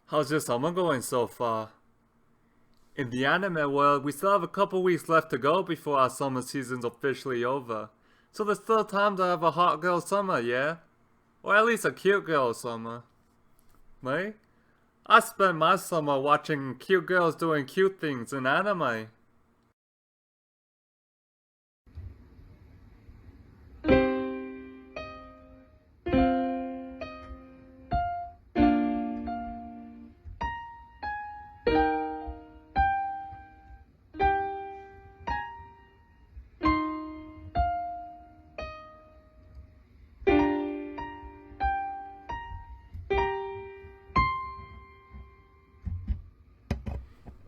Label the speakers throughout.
Speaker 1: How's your summer going so far? In the anime world, we still have a couple weeks left to go before our summer season's officially over. So there's still time to have a hot girl summer, yeah? Or at least a cute girl summer. Me? I spent my summer watching cute girls doing cute things in anime.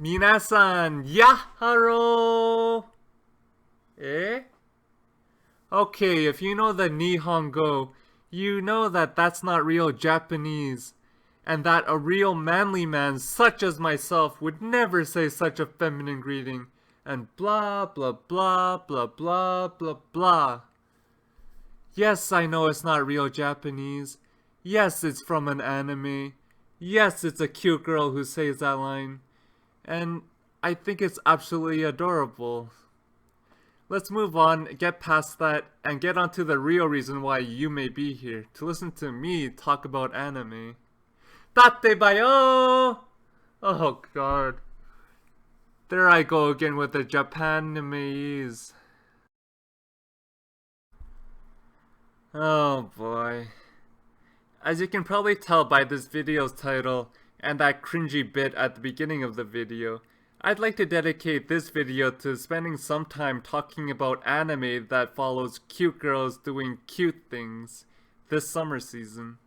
Speaker 1: Minasan, yaharo! Eh? Okay, if you know the Nihongo, you know that that's not real Japanese, and that a real manly man such as myself would never say such a feminine greeting, and blah blah blah blah blah blah blah. Yes, I know it's not real Japanese. Yes, it's from an anime. Yes, it's a cute girl who says that line. And I think it's absolutely adorable. Let's move on, get past that, and get on to the real reason why you may be here, to listen to me talk about anime. Tate bayo! Oh god. There I go again with the Japanese. Oh boy. As you can probably tell by this video's title, and that cringy bit at the beginning of the video, I'd like to dedicate this video to spending some time talking about anime that follows cute girls doing cute things this summer season.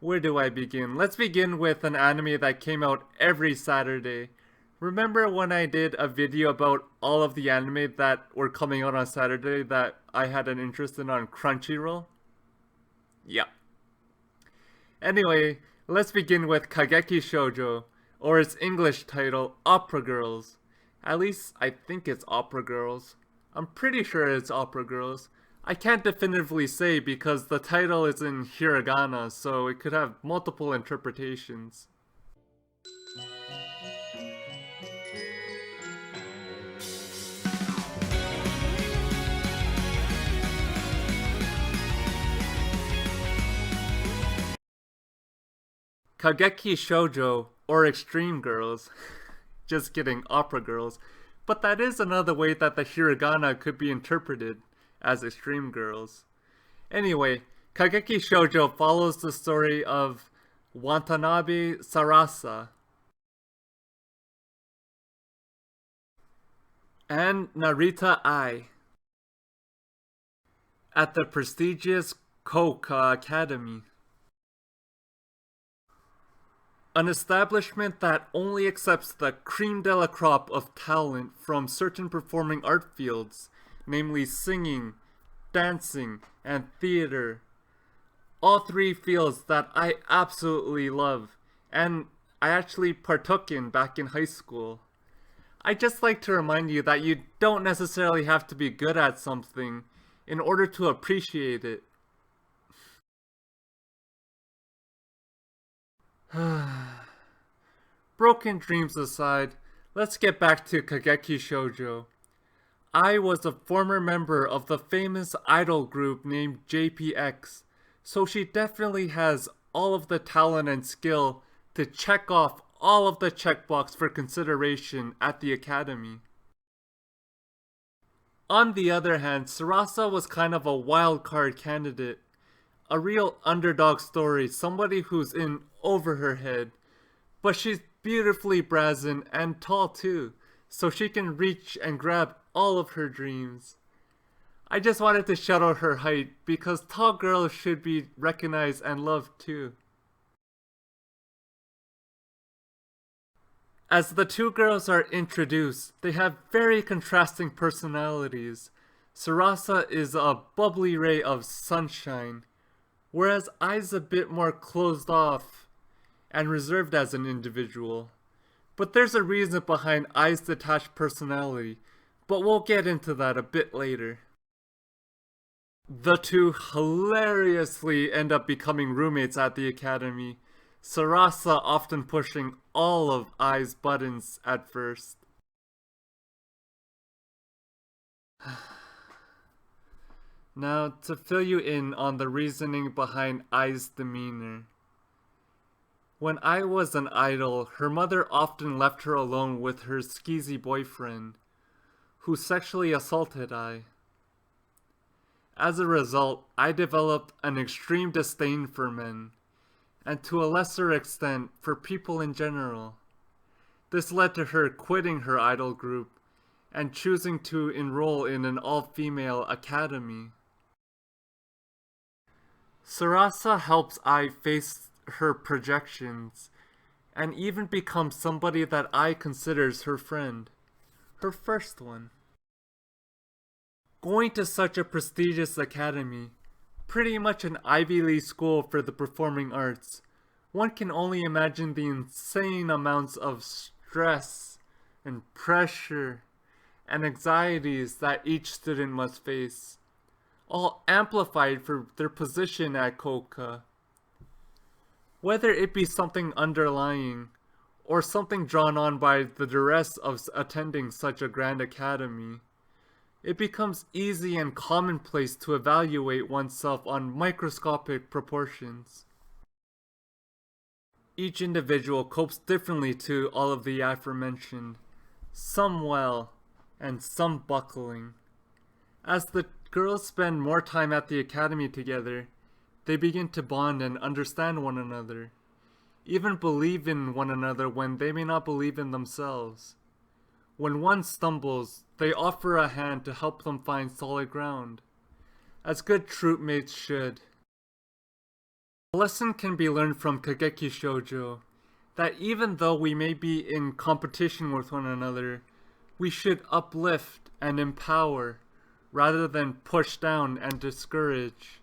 Speaker 1: Where do I begin? Let's begin with an anime that came out every Saturday. Remember when I did a video about all of the anime that were coming out on Saturday that I had an interest in on Crunchyroll? Yeah. Anyway, let's begin with Kageki Shoujo, or its English title, Opera Girls. At least, I think it's Opera Girls. I'm pretty sure it's Opera Girls. I can't definitively say because the title is in hiragana, so it could have multiple interpretations. Kageki Shoujo, or Extreme Girls. Just kidding, Opera Girls. But that is another way that the hiragana could be interpreted, as Extreme Girls. Anyway, Kageki Shoujo follows the story of Watanabe Sarasa and Narita Ai at the prestigious Koka Academy. An establishment that only accepts the creme de la crop of talent from certain performing art fields, namely singing, dancing, and theater. All three fields that I absolutely love, and I actually partook in back in high school. I'd just like to remind you that you don't necessarily have to be good at something in order to appreciate it. Broken dreams aside, let's get back to Kageki Shoujo. I was a former member of the famous idol group named JPX, so she definitely has all of the talent and skill to check off all of the checkbox for consideration at the academy. On the other hand, Sarasa was kind of a wild card candidate. A real underdog story, somebody who's in over her head. But she's beautifully brazen and tall too, so she can reach and grab all of her dreams. I just wanted to shout out her height because tall girls should be recognized and loved too. As the two girls are introduced, they have very contrasting personalities. Sarasa is a bubbly ray of sunshine, whereas Ai's a bit more closed off and reserved as an individual. But there's a reason behind Ai's detached personality, but we'll get into that a bit later. The two hilariously end up becoming roommates at the academy, Sarasa often pushing all of Ai's buttons at first. Now, to fill you in on the reasoning behind Ai's demeanor. When Ai was an idol, her mother often left her alone with her skeezy boyfriend, who sexually assaulted Ai. As a result, Ai developed an extreme disdain for men, and to a lesser extent, for people in general. This led to her quitting her idol group and choosing to enroll in an all-female academy. Sarasa helps Ai face her projections and even become somebody that Ai considers her friend. Her first one. Going to such a prestigious academy, pretty much an Ivy League school for the performing arts, one can only imagine the insane amounts of stress and pressure and anxieties that each student must face, all amplified for their position at Koka. Whether it be something underlying, or something drawn on by the duress of attending such a grand academy, it becomes easy and commonplace to evaluate oneself on microscopic proportions. Each individual copes differently to all of the aforementioned, some well, and some buckling. As the girls spend more time at the academy together, they begin to bond and understand one another, even believe in one another when they may not believe in themselves. When one stumbles, they offer a hand to help them find solid ground, as good troop mates should. A lesson can be learned from Kageki Shoujo, that even though we may be in competition with one another, we should uplift and empower, rather than push down and discourage.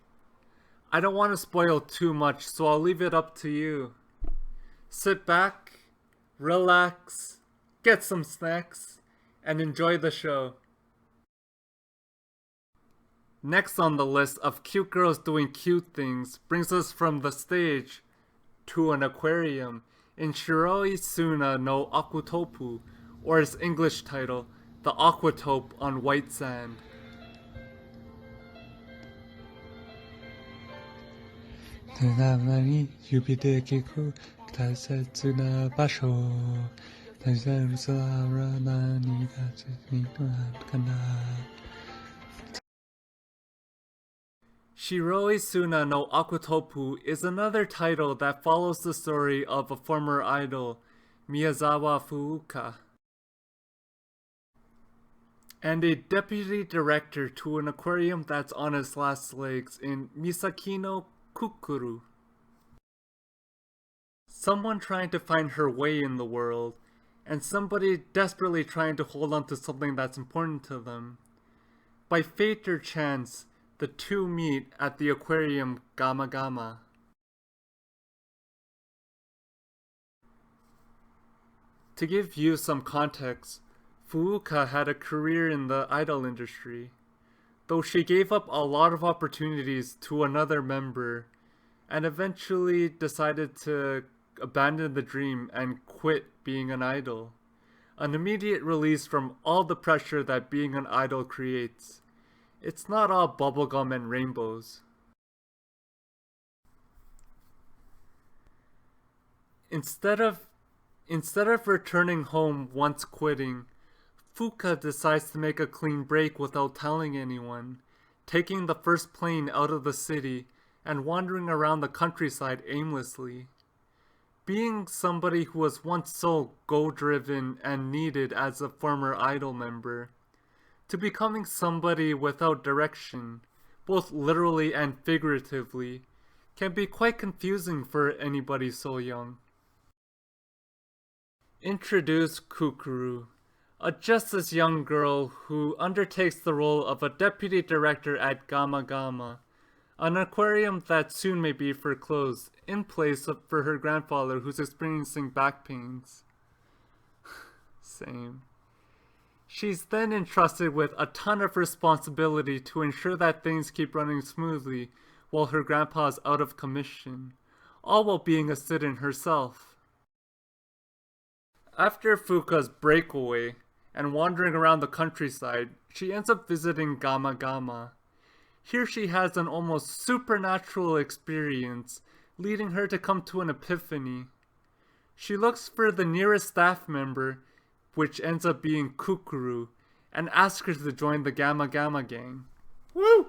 Speaker 1: I don't want to spoil too much, so I'll leave it up to you. Sit back, relax, get some snacks, and enjoy the show. Next on the list of cute girls doing cute things brings us from the stage to an aquarium in Shiroi Suna no Akutopu, or its English title, The Aquatope on White Sand. Shiroi Suna no Akutopu is another title that follows the story of a former idol, Miyazawa Fuuka, and a deputy director to an aquarium that's on its last legs in Misaki no Kukuru. Someone trying to find her way in the world, and somebody desperately trying to hold on to something that's important to them. By fate or chance, the two meet at the aquarium Gama Gama. To give you some context, Fuuka had a career in the idol industry, though she gave up a lot of opportunities to another member, and eventually decided to abandon the dream and quit being an idol. An immediate release from all the pressure that being an idol creates. It's not all bubblegum and rainbows. Instead of returning home once quitting, Fuuka decides to make a clean break without telling anyone, taking the first plane out of the city and wandering around the countryside aimlessly. Being somebody who was once so goal-driven and needed as a former idol member, to becoming somebody without direction, both literally and figuratively, can be quite confusing for anybody so young. Introduce Kukuru, a just as young girl who undertakes the role of a deputy director at Gama Gama, an aquarium that soon may be foreclosed in place for her grandfather who's experiencing back pains. Same. She's then entrusted with a ton of responsibility to ensure that things keep running smoothly while her grandpa's out of commission, all while being a sit-in herself. After Fuka's breakaway and wandering around the countryside, she ends up visiting Yonggi-baka. Here she has an almost supernatural experience, leading her to come to an epiphany. She looks for the nearest staff member, which ends up being Kukuru, and asks her to join the Yonggi-baka gang. Woo!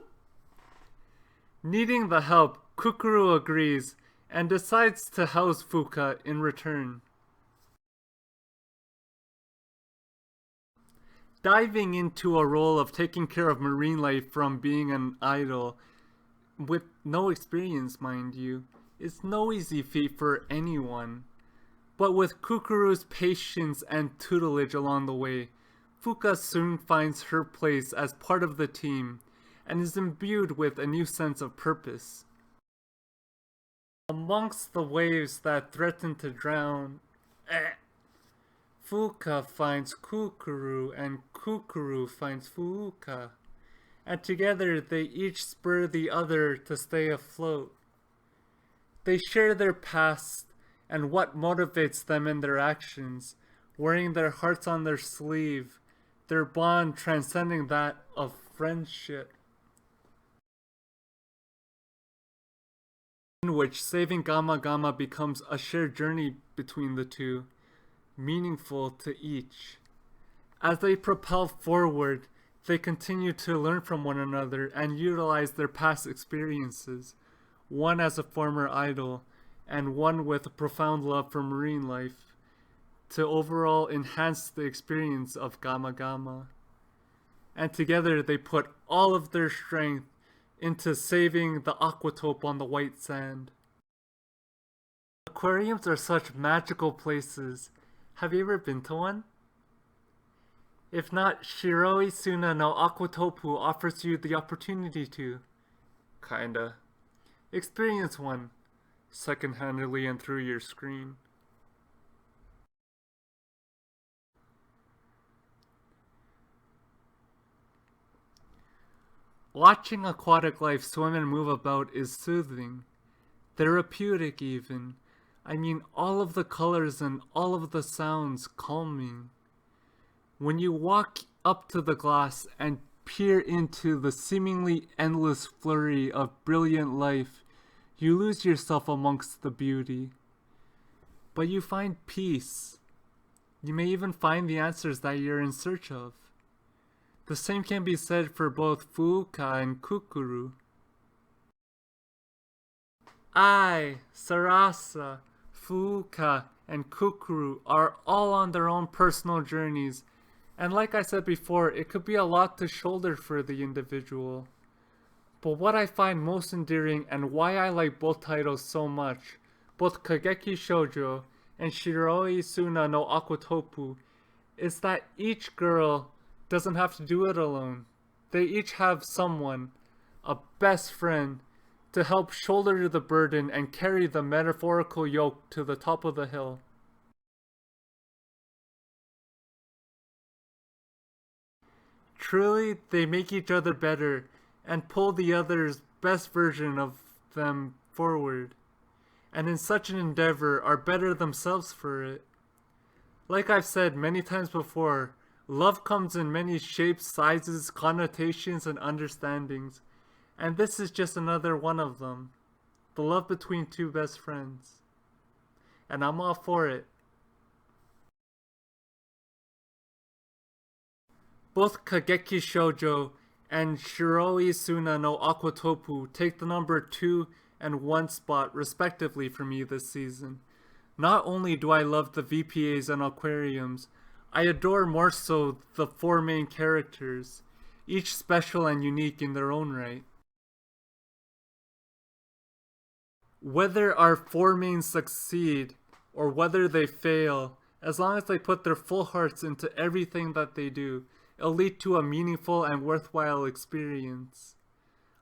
Speaker 1: Needing the help, Kukuru agrees and decides to house Fuka in return. Diving into a role of taking care of marine life from being an idol, with no experience mind you, is no easy feat for anyone. But with Kukuru's patience and tutelage along the way, Fuka soon finds her place as part of the team and is imbued with a new sense of purpose. Amongst the waves that threaten to drown, Fuka finds Kukuru and Kukuru finds Fuka, and together they each spur the other to stay afloat. They share their past and what motivates them in their actions, wearing their hearts on their sleeve, their bond transcending that of friendship. In which saving Yonggi-baka becomes a shared journey between the two, meaningful to each. As they propel forward, they continue to learn from one another and utilize their past experiences, one as a former idol, and one with a profound love for marine life, to overall enhance the experience of Yonggi-baka. And together they put all of their strength into saving the aquatope on the white sand. Aquariums are such magical places. Have you ever been to one? If not, Shiroi Suna no Aquatopu offers you the opportunity to. Kinda. Experience one, second-handedly and through your screen. Watching aquatic life swim and move about is soothing, therapeutic even. I mean, all of the colors and all of the sounds calming. When you walk up to the glass and peer into the seemingly endless flurry of brilliant life, you lose yourself amongst the beauty. But you find peace. You may even find the answers that you're in search of. The same can be said for both Fuka and Kukuru. Sarasa, Fuka, and Kukuru are all on their own personal journeys, and like I said before, it could be a lot to shoulder for the individual. But what I find most endearing and why I like both titles so much, both Kageki Shoujo and Shiroi Suna no Aquatopu, is that each girl doesn't have to do it alone. They each have someone, a best friend, to help shoulder the burden and carry the metaphorical yoke to the top of the hill. Truly, they make each other better and pull the other's best version of them forward, and in such an endeavor are better themselves for it. Like I've said many times before, love comes in many shapes, sizes, connotations, and understandings, and this is just another one of them. The love between two best friends. And I'm all for it. Both Kageki Shoujo and Shiroi Suna no Aquatopu take the number 2 and 1 spot respectively for me this season. Not only do I love the VPAs and aquariums, I adore more so the 4 main characters, each special and unique in their own right. Whether our 4 mains succeed or whether they fail, as long as they put their full hearts into everything that they do, it'll lead to a meaningful and worthwhile experience.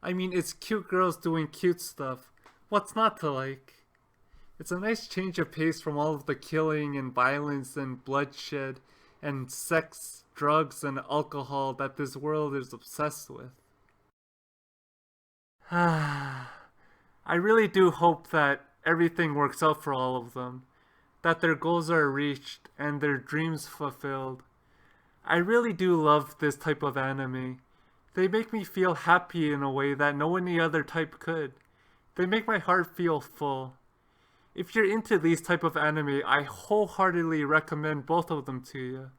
Speaker 1: I mean, it's cute girls doing cute stuff. What's not to like? It's a nice change of pace from all of the killing and violence and bloodshed and sex, drugs, and alcohol that this world is obsessed with. I really do hope that everything works out for all of them, that their goals are reached and their dreams fulfilled. I really do love this type of anime. They make me feel happy in a way that no any other type could. They make my heart feel full. If you're into these type of anime, I wholeheartedly recommend both of them to you.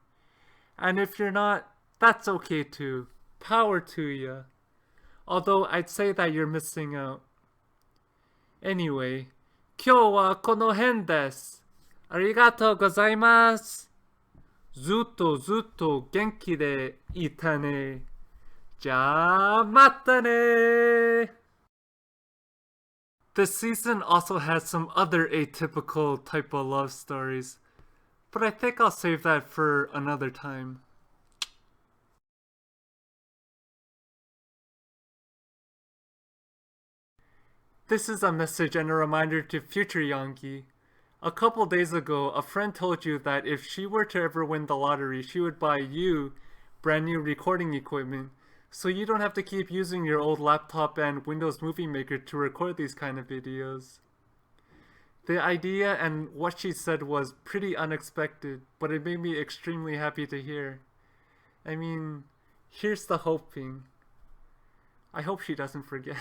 Speaker 1: And if you're not, that's okay too. Power to you. Although I'd say that you're missing out. Anyway, 今日はこの辺です。ありがとうございます。ずっとずっと元気でいたね。じゃあまたね。This season also has some other atypical type of love stories, but I think I'll save that for another time. This is a message and a reminder to future Yonggi. A couple days ago, a friend told you that if she were to ever win the lottery, she would buy you brand new recording equipment, so you don't have to keep using your old laptop and Windows Movie Maker to record these kind of videos. The idea and what she said was pretty unexpected, but it made me extremely happy to hear. I mean, here's the hoping. I hope she doesn't forget.